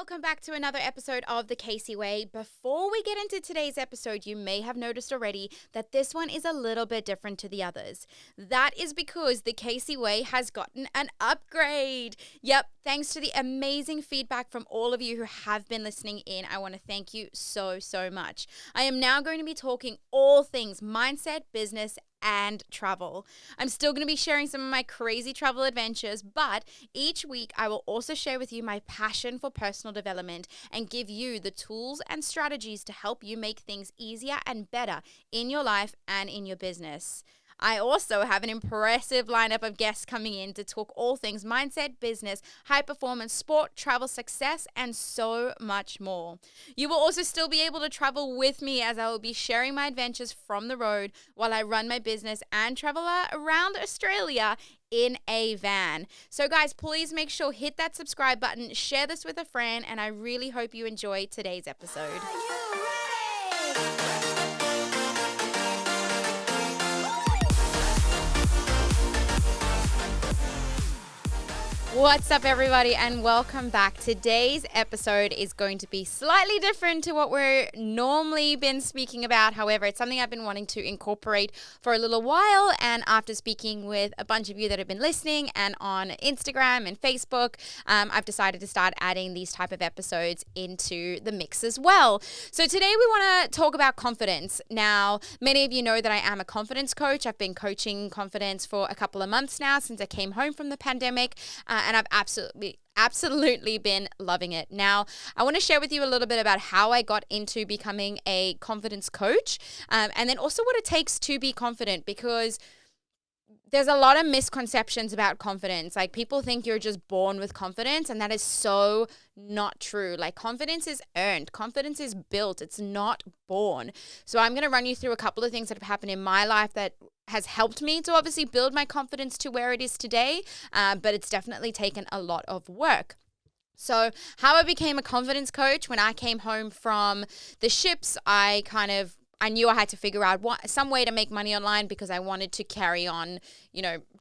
welcome back to another episode of The Casey Way. Before we get into today's episode, you may have noticed already that this one is a little bit different to the others. That is because The Casey Way has gotten an upgrade. Yep, thanks to the amazing feedback from all of you who have been listening in. I want to thank you so much. I am now going to be talking all things mindset, business, and travel. I'm still going to be sharing some of my crazy travel adventures, but each week I will also share with you my passion for personal development and give you the tools and strategies to help you make things easier and better in your life and in your business. I also have an impressive lineup of guests coming in to talk all things mindset, business, high performance, sport, travel success, and so much more. You will also still be able to travel with me as I will be sharing my adventures from the road while I run my business and travel around Australia in a van. So guys, please make sure hit that subscribe button, share this with a friend, and I really hope you enjoy today's episode. What's up, everybody, and welcome back. Today's episode is going to be slightly different to what we're normally been speaking about. However, it's something I've been wanting to incorporate for a little while, and after speaking with a bunch of you that have been listening and on Instagram and Facebook, I've decided to start adding these type of episodes into the mix as well. So today we want to talk about confidence. Now, many of you know that I am a confidence coach. I've been coaching confidence for a couple of months now since I came home from the pandemic. And I've absolutely been loving it. Now, I want to share with you a little bit about how I got into becoming a confidence coach, and then also what it takes to be confident, because there's a lot of misconceptions about confidence. Like, people think you're just born with confidence, and that is so not true. Like, confidence is earned. Confidence is built. It's not born. So I'm going to run you through a couple of things that have happened in my life that has helped me to obviously build my confidence to where it is today, but it's definitely taken a lot of work. So how I became a confidence coach: when I came home from the ships, I knew I had to figure out some way to make money online, because I wanted to carry on,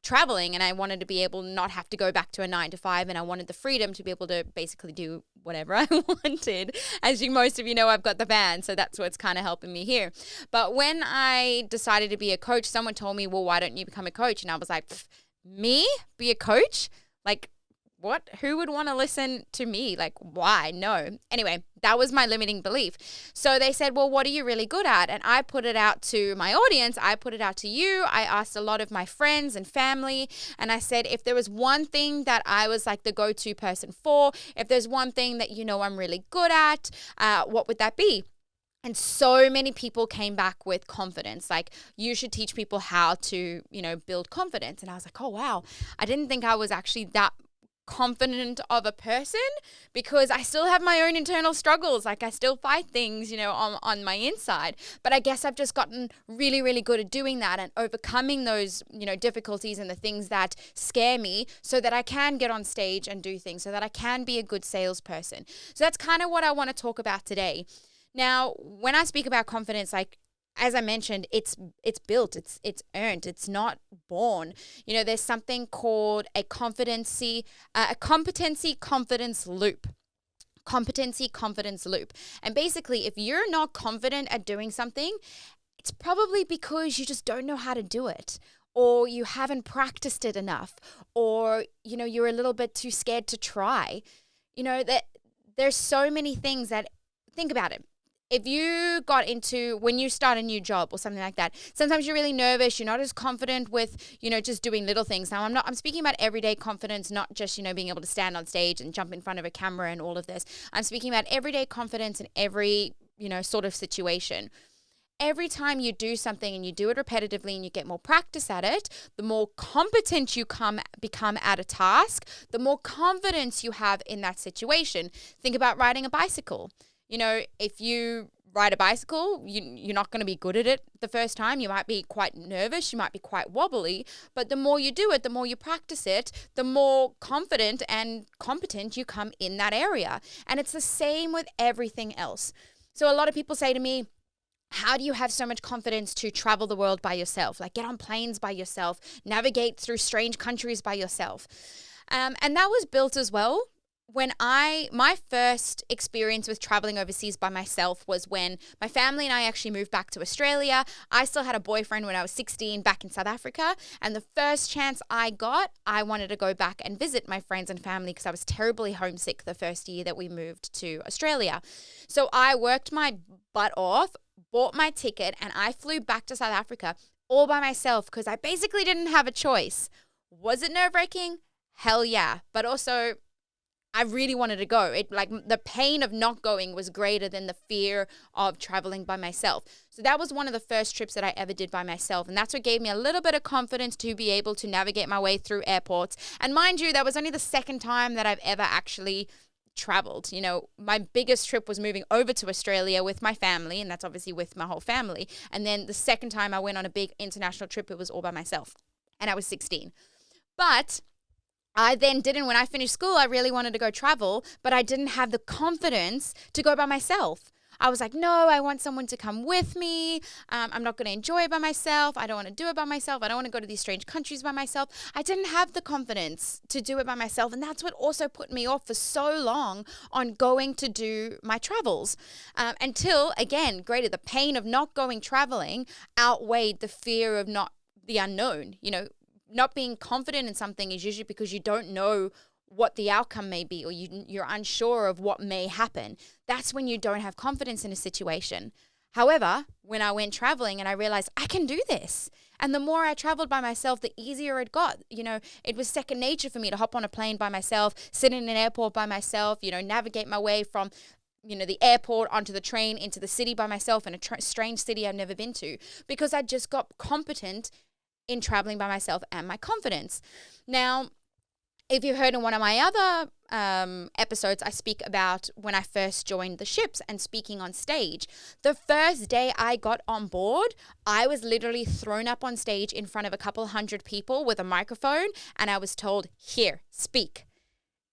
traveling, and I wanted to be able to not have to go back to a 9-to-5, and I wanted the freedom to be able to basically do whatever I wanted. As most of you know, I've got the van, so that's what's kind of helping me here. But when I decided to be a coach, someone told me, well, why don't you become a coach? And I was like, me? Be a coach? Like, what? Who would want to listen to me? Like, why? No. Anyway, that was my limiting belief. So they said, well, what are you really good at? And I put it out to my audience. I put it out to you. I asked a lot of my friends and family, and I said, if there was one thing that I was like the go-to person for, if there's one thing that I'm really good at, what would that be? And so many people came back with confidence, like, you should teach people how to, build confidence. And I was like, oh, wow. I didn't think I was actually that confident of a person, because I still have my own internal struggles. Like, I still fight things, on my inside, but I guess I've just gotten really, really good at doing that and overcoming those, difficulties and the things that scare me, so that I can get on stage and do things, so that I can be a good salesperson. So that's kind of what I want to talk about today. Now, when I speak about confidence, like, as I mentioned, it's built, it's earned, it's not born. There's something called a competency confidence loop. Competency confidence loop. And basically, if you're not confident at doing something, it's probably because you just don't know how to do it, or you haven't practiced it enough, or you're a little bit too scared to try. That there's so many things that, think about it. If you got into, when you start a new job or something like that, sometimes you're really nervous. You're not as confident with, just doing little things. Now, I'm speaking about everyday confidence, not just, being able to stand on stage and jump in front of a camera and all of this. I'm speaking about everyday confidence in every, sort of situation. Every time you do something and you do it repetitively and you get more practice at it, the more competent you become at a task, the more confidence you have in that situation. Think about riding a bicycle. If you ride a bicycle, you're not going to be good at it the first time. You might be quite nervous. You might be quite wobbly. But the more you do it, the more you practice it, the more confident and competent you come in that area. And it's the same with everything else. So a lot of people say to me, how do you have so much confidence to travel the world by yourself? Like, get on planes by yourself, navigate through strange countries by yourself. And that was built as well my first experience with traveling overseas by myself was when my family and I actually moved back to Australia. I still had a boyfriend when I was 16 back in South Africa. And the first chance I got, I wanted to go back and visit my friends and family because I was terribly homesick the first year that we moved to Australia. So I worked my butt off, bought my ticket, and I flew back to South Africa all by myself because I basically didn't have a choice. Was it nerve-wracking? Hell yeah. But also, I really wanted to go. The pain of not going was greater than the fear of traveling by myself. So that was one of the first trips that I ever did by myself. And that's what gave me a little bit of confidence to be able to navigate my way through airports. And mind you, that was only the second time that I've ever actually traveled. You know, my biggest trip was moving over to Australia with my family, and that's obviously with my whole family. And then the second time I went on a big international trip, it was all by myself. And I was 16. But I then didn't, when I finished school, I really wanted to go travel, but I didn't have the confidence to go by myself. I was like, no, I want someone to come with me. I'm not going to enjoy it by myself. I don't want to do it by myself. I don't want to go to these strange countries by myself. I didn't have the confidence to do it by myself. And that's what also put me off for so long on going to do my travels. Until, again, the pain of not going traveling outweighed the fear of the unknown. You know, not being confident in something is usually because you don't know what the outcome may be, or you're unsure of what may happen. That's when you don't have confidence in a situation. However, when I went traveling and I realized I can do this, and the more I traveled by myself, the easier it got. You know, it was second nature for me to hop on a plane by myself, sit in an airport by myself, you know, navigate my way from the airport onto the train into the city by myself in a strange city I've never been to, because I just got competent in traveling by myself and my confidence. Now, if you heard in one of my other episodes, I speak about when I first joined the ships and speaking on stage. The first day I got on board, I was literally thrown up on stage in front of a couple hundred people with a microphone, and I was told, here, speak.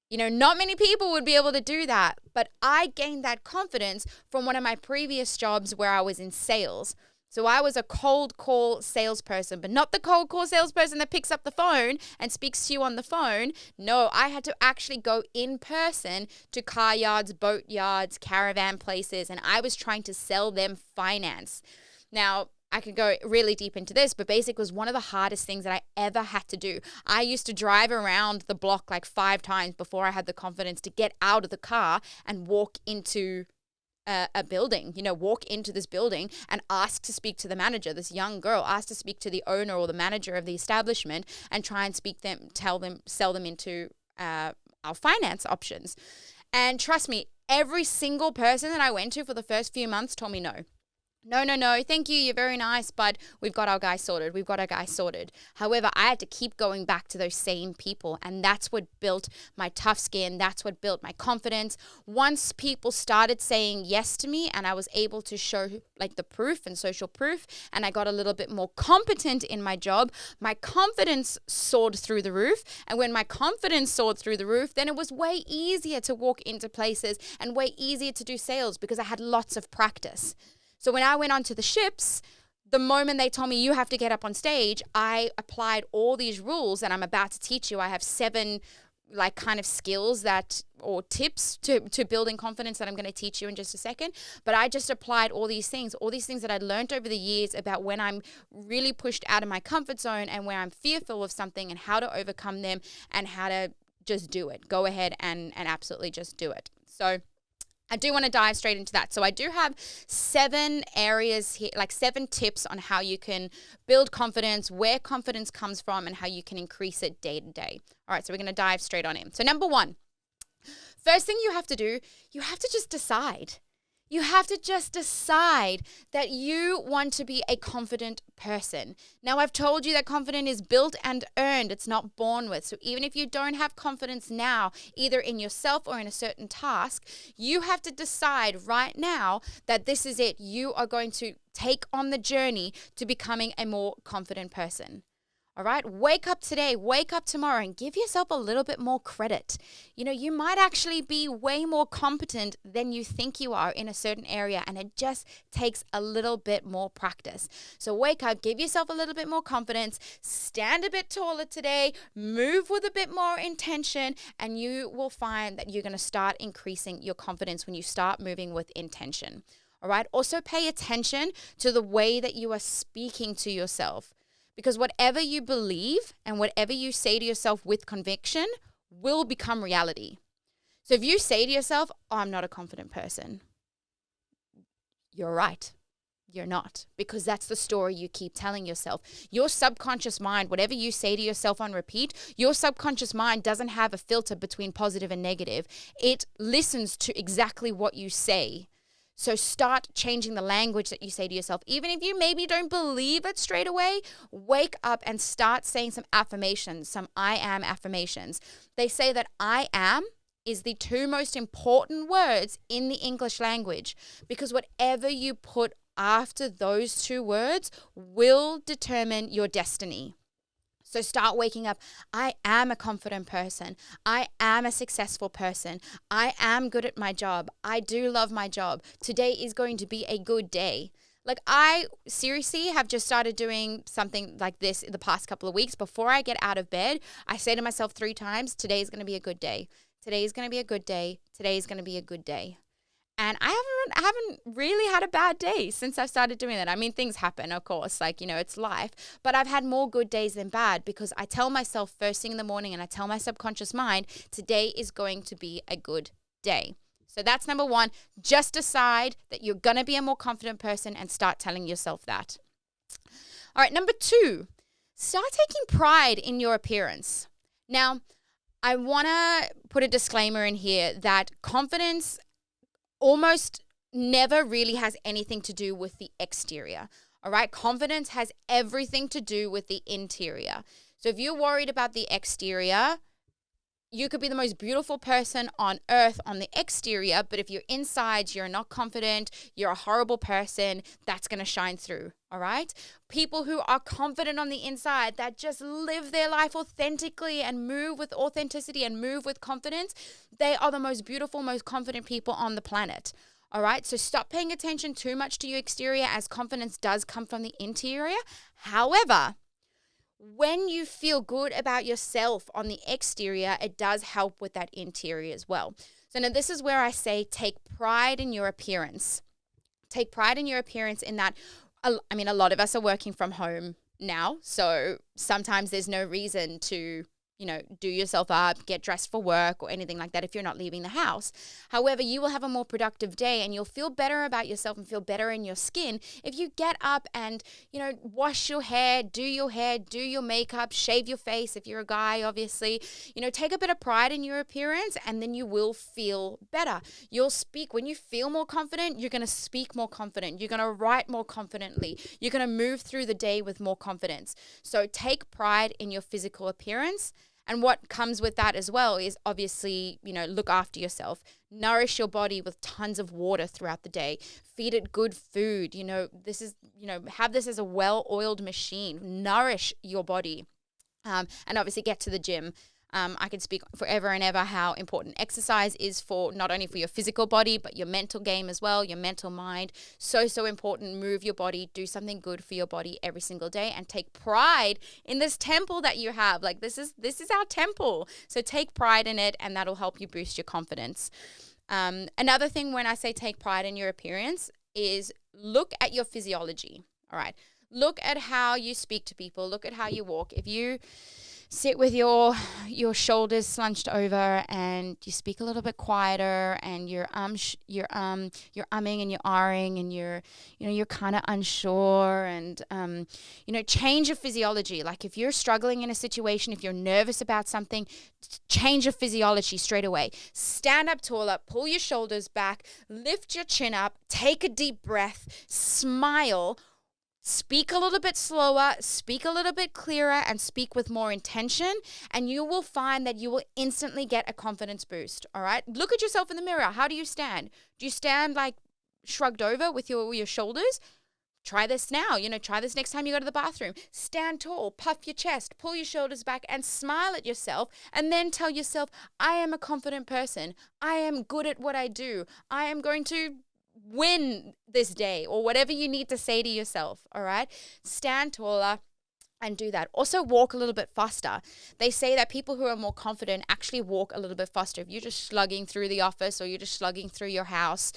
You know, not many people would be able to do that, but I gained that confidence from one of my previous jobs where I was in sales. So I was a cold call salesperson, but not the cold call salesperson that picks up the phone and speaks to you on the phone. No, I had to actually go in person to car yards, boat yards, caravan places, and I was trying to sell them finance. Now, I could go really deep into this, but basically it was one of the hardest things that I ever had to do. I used to drive around the block like 5 times before I had the confidence to get out of the car and walk into a building, walk into this building and ask to speak to the manager. This young girl asked to speak to the owner or the manager of the establishment and try and sell them into our finance options. And trust me, every single person that I went to for the first few months told me no. No, thank you, you're very nice, but we've got our guy sorted. However, I had to keep going back to those same people, and that's what built my tough skin. That's what built my confidence. Once people started saying yes to me and I was able to show like the proof and social proof, and I got a little bit more competent in my job, my confidence soared through the roof. And when my confidence soared through the roof, then it was way easier to walk into places and way easier to do sales because I had lots of practice. So when I went onto the ships, the moment they told me you have to get up on stage, I applied all these rules that I'm about to teach you. I have 7 like kind of skills or tips to building confidence that I'm going to teach you in just a second. But I just applied all these things that I learned over the years about when I'm really pushed out of my comfort zone and where I'm fearful of something and how to overcome them and how to just do it. Go ahead and absolutely just do it. So I do want to dive straight into that. So I do have 7 areas here, like 7 tips on how you can build confidence, where confidence comes from, and how you can increase it day to day. All right, so we're going to dive straight on in. So number 1, first thing you have to do, you have to just decide. You have to just decide that you want to be a confident person. Now, I've told you that confidence is built and earned. It's not born with. So even if you don't have confidence now, either in yourself or in a certain task, you have to decide right now that this is it. You are going to take on the journey to becoming a more confident person. All right, wake up today, wake up tomorrow, and give yourself a little bit more credit. You might actually be way more competent than you think you are in a certain area, and it just takes a little bit more practice. So wake up, give yourself a little bit more confidence, stand a bit taller today, move with a bit more intention, and you will find that you're going to start increasing your confidence when you start moving with intention. All right, also pay attention to the way that you are speaking to yourself. Because whatever you believe and whatever you say to yourself with conviction will become reality. So if you say to yourself, oh, I'm not a confident person, you're right. You're not, because that's the story you keep telling yourself. Your subconscious mind, whatever you say to yourself on repeat, your subconscious mind doesn't have a filter between positive and negative. It listens to exactly what you say. So start changing the language that you say to yourself. Even if you maybe don't believe it straight away, wake up and start saying some affirmations, some I am affirmations. They say that I am is the two most important words in the English language, because whatever you put after those two words will determine your destiny. So start waking up. I am a confident person. I am a successful person. I am good at my job. I do love my job. Today is going to be a good day. Like, I seriously have just started doing something like this in the past couple of weeks. Before I get out of bed, I say to myself 3 times, today is going to be a good day. Today is going to be a good day. Today is going to be a good day. And I haven't really had a bad day since I've started doing that. I mean, things happen, of course, it's life. But I've had more good days than bad, because I tell myself first thing in the morning, and I tell my subconscious mind, today is going to be a good day. So that's number 1. Just decide that you're going to be a more confident person and start telling yourself that. All right, number 2, start taking pride in your appearance. Now, I want to put a disclaimer in here that confidence almost never really has anything to do with the exterior. All right. Confidence has everything to do with the interior. So if you're worried about the exterior, you could be the most beautiful person on earth on the exterior, but if you're inside, you're not confident, you're a horrible person, that's going to shine through. All right. People who are confident on the inside, that just live their life authentically and move with authenticity and move with confidence, they are the most beautiful, most confident people on the planet. All right. So stop paying attention too much to your exterior, as confidence does come from the interior. However, when you feel good about yourself on the exterior, it does help with that interior as well. So now this is where I say take pride in your appearance. Take pride in your appearance in that, a lot of us are working from home now. So sometimes there's no reason to, do yourself up, get dressed for work or anything like that if you're not leaving the house. However, you will have a more productive day and you'll feel better about yourself and feel better in your skin if you get up and, wash your hair, do your makeup, shave your face if you're a guy, obviously. Take a bit of pride in your appearance, and then you will feel better. You'll speak. When you feel more confident, you're going to speak more confident. You're going to write more confidently. You're going to move through the day with more confidence. So take pride in your physical appearance. And what comes with that as well is obviously, look after yourself. Nourish your body with tons of water throughout the day. Feed it good food. Have this as a well-oiled machine. Nourish your body. And obviously get to the gym. I could speak forever and ever how important exercise is for not only for your physical body, but your mental game as well, your mental mind. So important. Move your body, do something good for your body every single day, and take pride in this temple that you have. Like, this is our temple. So take pride in it, and that'll help you boost your confidence. Another thing when I say take pride in your appearance is look at your physiology. All right. Look at how you speak to people. Look at how you walk. If you sit with your shoulders slunched over and you speak a little bit quieter, and you're umming and you're ahhing, and you're kind of unsure, and change your physiology. Like, if you're struggling in a situation, if you're nervous about something, change your physiology straight away. Stand up taller, pull your shoulders back, lift your chin up, take a deep breath, smile. Speak a little bit slower, speak a little bit clearer, and speak with more intention, and you will find that you will instantly get a confidence boost, all right? Look at yourself in the mirror. How do you stand? Do you stand like shrugged over with your shoulders? Try this now, try this next time you go to the bathroom. Stand tall, puff your chest, pull your shoulders back and smile at yourself, and then tell yourself, I am a confident person. I am good at what I do. I am going to win this day, or whatever you need to say to yourself, all right? Stand taller and do that. Also walk a little bit faster. They say that people who are more confident actually walk a little bit faster. If you're just slugging through the office or you're just slugging through your house,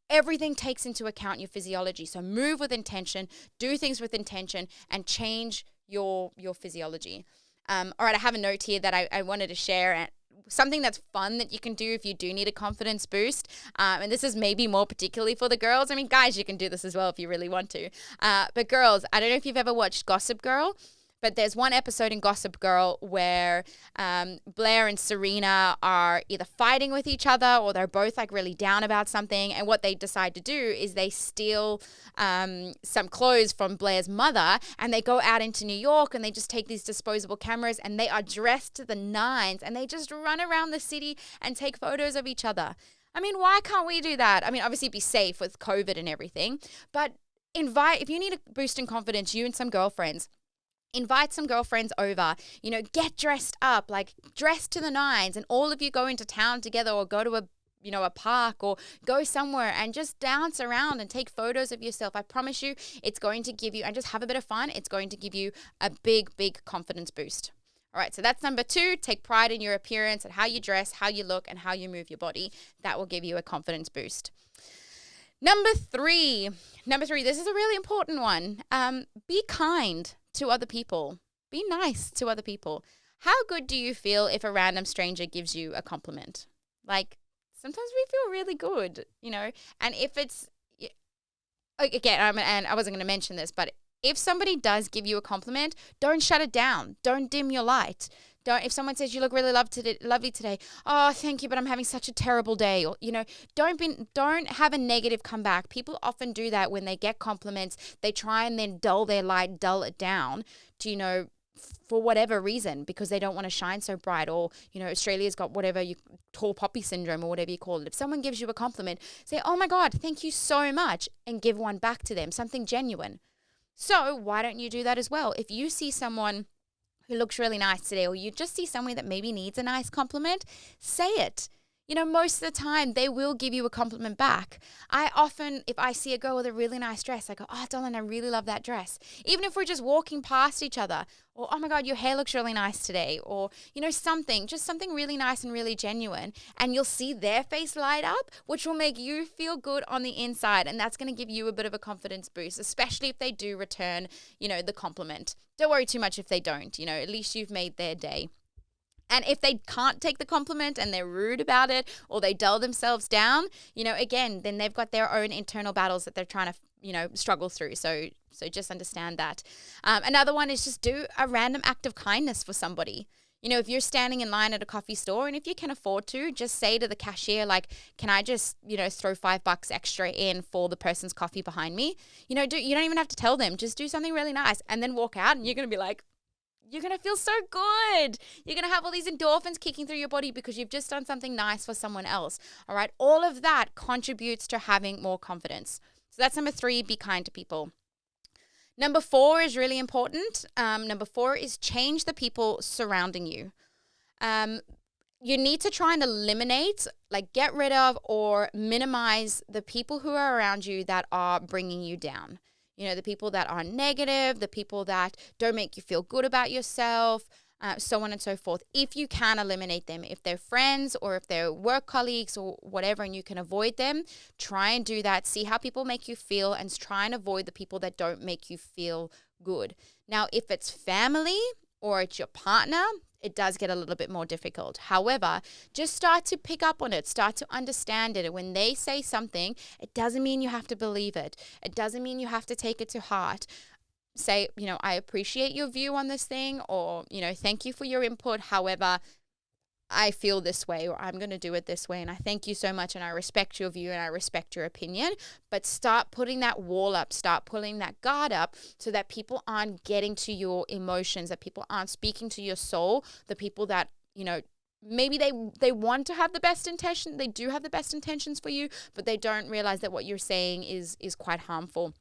everything takes into account your physiology. So move with intention, do things with intention, and change your physiology. All right, I have a note here that I wanted to share, something that's fun that you can do if you do need a confidence boost. And this is maybe more particularly for the girls. I mean, guys, you can do this as well if you really want to. But girls, I don't know if you've ever watched Gossip Girl, but there's one episode in Gossip Girl where Blair and Serena are either fighting with each other or they're both like really down about something. And what they decide to do is they steal some clothes from Blair's mother, and they go out into New York and they just take these disposable cameras and they are dressed to the nines and they just run around the city and take photos of each other. I mean, why can't we do that? I mean, obviously be safe with COVID and everything, but if you need a boost in confidence, you and some girlfriends, invite some girlfriends over, get dressed up, like dress to the nines, and all of you go into town together or go to a park or go somewhere and just dance around and take photos of yourself. I promise you it's going to give you, and just have a bit of fun, it's going to give you a big, big confidence boost. All right, so that's number 2. Take pride in your appearance and how you dress, how you look, and how you move your body. That will give you a confidence boost. Number three, this is a really important one. Be kind to other people. Be nice to other people. How good do you feel if a random stranger gives you a compliment? Like, sometimes we feel really good, and if it's, again, and I wasn't going to mention this, but if somebody does give you a compliment, don't shut it down. Don't dim your light. If someone says you look really lovely today, oh, thank you, but I'm having such a terrible day. Or, don't have a negative comeback. People often do that when they get compliments. They try and then dull their light, dull it down to, for whatever reason, because they don't want to shine so bright, or, Australia's got whatever tall poppy syndrome or whatever you call it. If someone gives you a compliment, say, oh my God, thank you so much, and give one back to them, something genuine. So why don't you do that as well? If you see someone who looks really nice today, or you just see someone that maybe needs a nice compliment, say it. Most of the time they will give you a compliment back. I often, if I see a girl with a really nice dress, I go, oh, darling, I really love that dress. Even if we're just walking past each other, or, oh my God, your hair looks really nice today, or, something really nice and really genuine. And you'll see their face light up, which will make you feel good on the inside. And that's going to give you a bit of a confidence boost, especially if they do return, the compliment. Don't worry too much if they don't, at least you've made their day. And if they can't take the compliment and they're rude about it, or they dull themselves down, again, then they've got their own internal battles that they're trying to, struggle through. So just understand that. Another one is just do a random act of kindness for somebody. If you're standing in line at a coffee store, and if you can afford to, just say to the cashier, like, can I just, throw $5 extra in for the person's coffee behind me? You don't even have to tell them. Just do something really nice and then walk out, and you're going to be like, you're going to feel so good. You're going to have all these endorphins kicking through your body because you've just done something nice for someone else. All right. All of that contributes to having more confidence. So that's number 3, be kind to people. Number 4 is really important. Number 4 is change the people surrounding you. You need to try and eliminate, like get rid of or minimize the people who are around you that are bringing you down. The people that are negative, the people that don't make you feel good about yourself, so on and so forth. If you can eliminate them, if they're friends or if they're work colleagues or whatever, and you can avoid them, try and do that. See how people make you feel and try and avoid the people that don't make you feel good. Now, if it's family or it's your partner, it does get a little bit more difficult. However, just start to pick up on it, start to understand it. When they say something, it doesn't mean you have to believe it. It doesn't mean you have to take it to heart. Say, I appreciate your view on this thing, or, thank you for your input. However, I feel this way, or I'm going to do it this way. And I thank you so much. And I respect your view and I respect your opinion. But start putting that wall up, start pulling that guard up so that people aren't getting to your emotions, that people aren't speaking to your soul, the people that, maybe they want to have the best intention. They do have the best intentions for you, but they don't realize that what you're saying is quite harmful.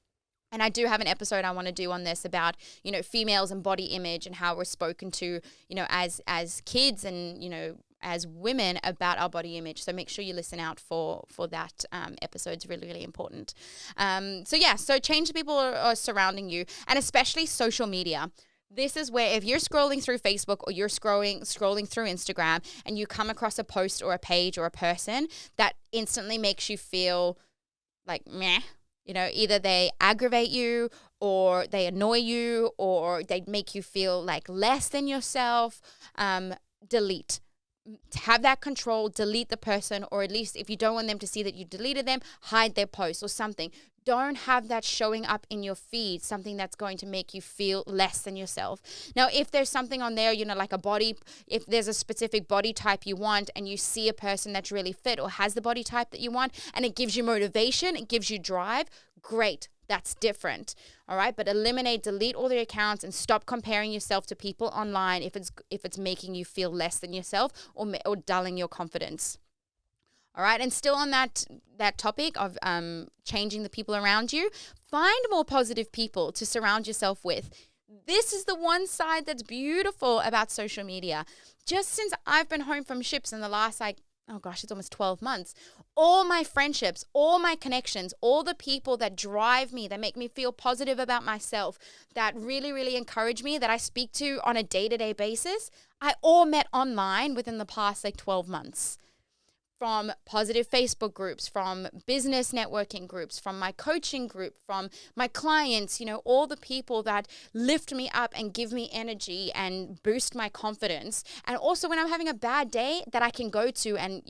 And I do have an episode I want to do on this about, females and body image and how we're spoken to, as kids and, as women about our body image. So make sure you listen out for that episode. It's really, really important. So change the people are surrounding you, and especially social media. This is where if you're scrolling through Facebook or you're scrolling through Instagram and you come across a post or a page or a person that instantly makes you feel like meh, either they aggravate you or they annoy you or they make you feel like less than yourself, delete. Have that control, delete the person, or at least if you don't want them to see that you deleted them, hide their post or something. Don't have that showing up in your feed, something that's going to make you feel less than yourself. Now, if there's something on there, like a body, if there's a specific body type you want and you see a person that's really fit or has the body type that you want and it gives you motivation, it gives you drive, great. That's different. All right. But delete all their accounts and stop comparing yourself to people online if it's making you feel less than yourself or dulling your confidence. All right. And still on that topic of changing the people around you, find more positive people to surround yourself with. This is the one side that's beautiful about social media. Just since I've been home from ships in the last it's almost 12 months. All my friendships, all my connections, all the people that drive me, that make me feel positive about myself, that really, really encourage me, that I speak to on a day-to-day basis, I all met online within the past 12 months. From positive Facebook groups, from business networking groups, from my coaching group, from my clients, all the people that lift me up and give me energy and boost my confidence. And also when I'm having a bad day that I can go to and,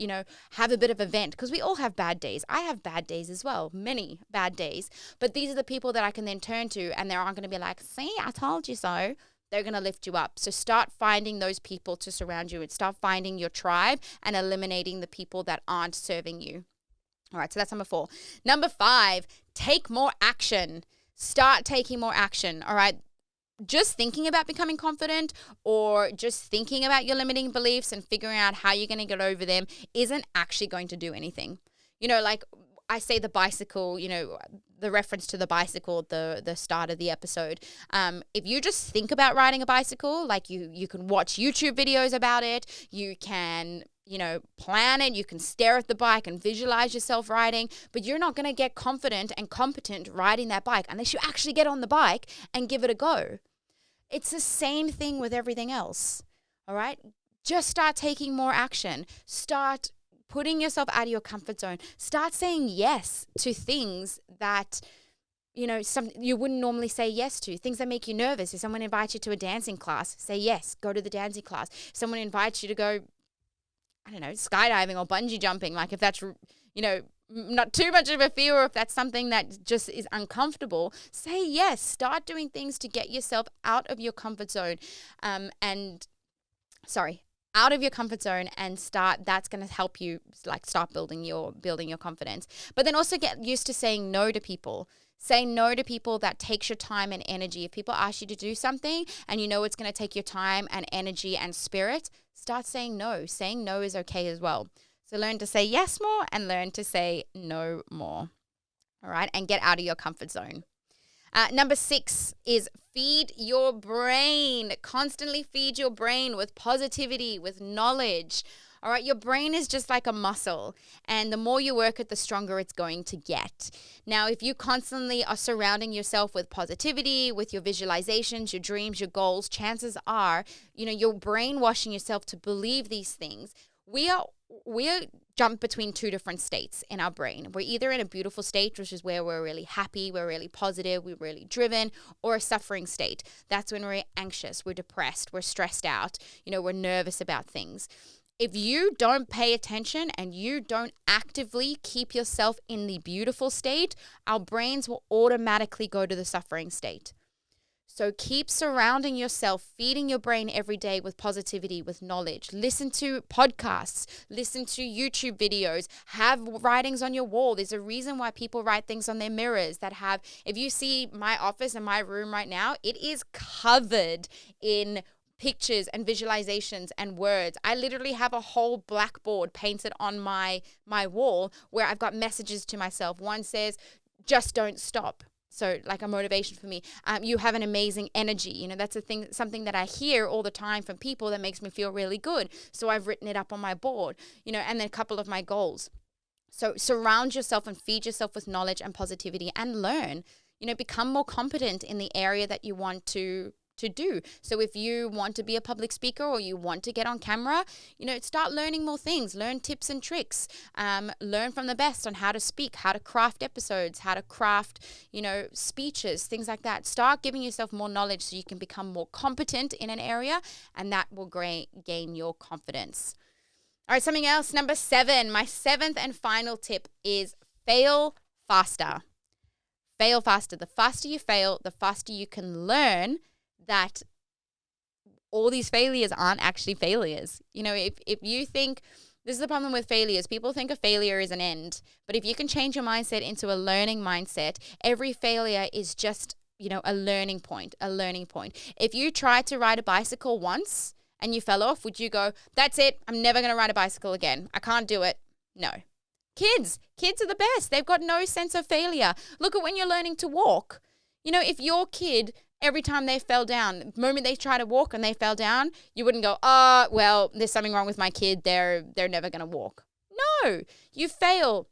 have a bit of a vent, because we all have bad days. I have bad days as well, many bad days. But these are the people that I can then turn to and they aren't going to be like, see, I told you so. They're going to lift you up. So start finding those people to surround you and start finding your tribe and eliminating the people that aren't serving you. All right, so that's number 4. Number 5, take more action. Start taking more action. All right. Just thinking about becoming confident or just thinking about your limiting beliefs and figuring out how you're going to get over them isn't actually going to do anything. Like I say the bicycle, the reference to the bicycle at the start of the episode. If you just think about riding a bicycle, like you can watch YouTube videos about it, you can, plan it, you can stare at the bike and visualize yourself riding, but you're not going to get confident and competent riding that bike unless you actually get on the bike and give it a go. It's the same thing with everything else. All right? Just start taking more action. Start putting yourself out of your comfort zone. Start saying yes to things that, you wouldn't normally say yes to. Things that make you nervous. If someone invites you to a dancing class, say yes. Go to the dancing class. If someone invites you to go, skydiving or bungee jumping, like if that's, not too much of a fear or if that's something that just is uncomfortable, say yes. Start doing things to get yourself out of your comfort zone out of your comfort zone and that's going to help you start building your confidence. But then also get used to saying no to people. Say no to people that takes your time and energy. If people ask you to do something and it's going to take your time and energy and spirit, start saying no. Saying no is okay as well. So learn to say yes more and learn to say no more. All right. And get out of your comfort zone. Number 6 is feed your brain. Constantly feed your brain with positivity, with knowledge. All right, your brain is just like a muscle, and the more you work it, the stronger it's going to get. Now, if you constantly are surrounding yourself with positivity, with your visualizations, your dreams, your goals, chances are, you're brainwashing yourself to believe these things. We are jump between 2 different states in our brain. We're either in a beautiful state, which is where we're really happy, we're really positive, we're really driven, or a suffering state. That's when we're anxious, we're depressed, we're stressed out, we're nervous about things. If you don't pay attention and you don't actively keep yourself in the beautiful state, our brains will automatically go to the suffering state. So keep surrounding yourself, feeding your brain every day with positivity, with knowledge. Listen to podcasts, listen to YouTube videos, have writings on your wall. There's a reason why people write things on their mirrors that have, if you see my office and my room right now, it is covered in pictures and visualizations and words. I literally have a whole blackboard painted on my wall where I've got messages to myself. One says, just don't stop. So like a motivation for me. You have an amazing energy. You know, that's something that I hear all the time from people that makes me feel really good. So I've written it up on my board, you know, and then a couple of my goals. So surround yourself and feed yourself with knowledge and positivity and learn, you know, become more competent in the area that you want to do. So if you want to be a public speaker or you want to get on camera, you know, start learning more things, learn tips and tricks, learn from the best on how to speak, how to craft episodes, how to craft, you know, speeches, things like that. Start giving yourself more knowledge so you can become more competent in an area, and that will gain your confidence. All right, something else. Number 7, my 7th and final tip is fail faster. Fail faster. The faster you fail, the faster you can learn that all these failures aren't actually failures. You know, if you think, this is the problem with failures, people think a failure is an end. But if you can change your mindset into a learning mindset, every failure is just, you know, a learning point. If you tried to ride a bicycle once and you fell off, would you go, that's it, I'm never going to ride a bicycle again, I can't do it? No. Kids are the best. They've got no sense of failure. Look at when you're learning to walk. You know, if your kid, every time they fell down, the moment they try to walk and they fell down, you wouldn't go, oh, well, there's something wrong with my kid, they're never going to walk. No, you fail,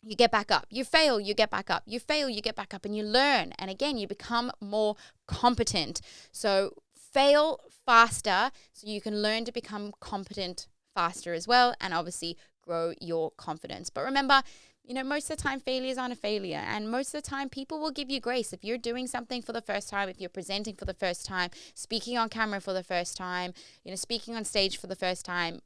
you get back up. You fail, you get back up. You fail, you get back up, and you learn. And again, you become more competent. So fail faster so you can learn to become competent faster as well, and obviously grow your confidence. But remember, you know, most of the time failures aren't a failure, and most of the time people will give you grace. If you're doing something for the first time, if you're presenting for the first time, speaking on camera for the first time, you know, speaking on stage for the first time,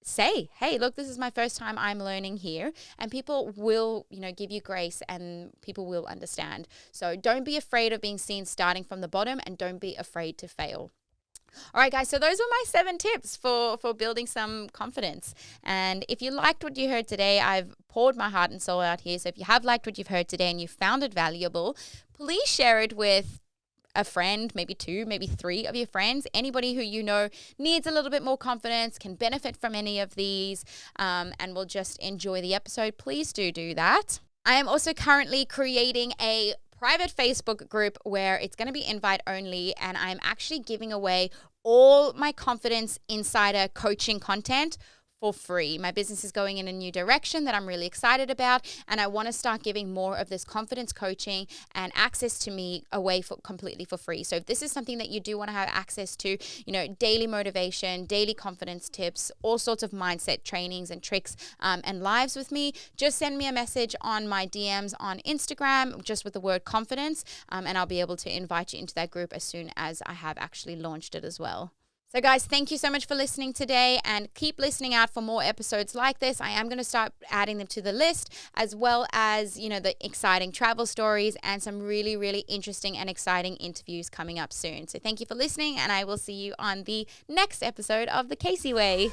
say, hey, look, this is my first time, I'm learning here, and people will, you know, give you grace and people will understand. So don't be afraid of being seen starting from the bottom, and don't be afraid to fail. All right, guys, so those were my 7 tips for building some confidence. And if you liked what you heard today, I've poured my heart and soul out here. So if you have liked what you've heard today and you found it valuable, please share it with a friend, maybe 2, maybe 3 of your friends, anybody who you know needs a little bit more confidence, can benefit from any of these, and will just enjoy the episode. Please do that. I am also currently creating a private Facebook group where it's going to be invite only, and I'm actually giving away all my Confidence Insider coaching content for free. My business is going in a new direction that I'm really excited about, and I want to start giving more of this confidence coaching and access to me away completely for free. So if this is something that you do want to have access to, you know, daily motivation, daily confidence tips, all sorts of mindset trainings and tricks, and lives with me, just send me a message on my DMs on Instagram, just with the word confidence, and I'll be able to invite you into that group as soon as I have actually launched it as well. So guys, thank you so much for listening today, and keep listening out for more episodes like this. I am going to start adding them to the list, as well as, you know, the exciting travel stories and some really, really interesting and exciting interviews coming up soon. So thank you for listening, and I will see you on the next episode of The Casey Way.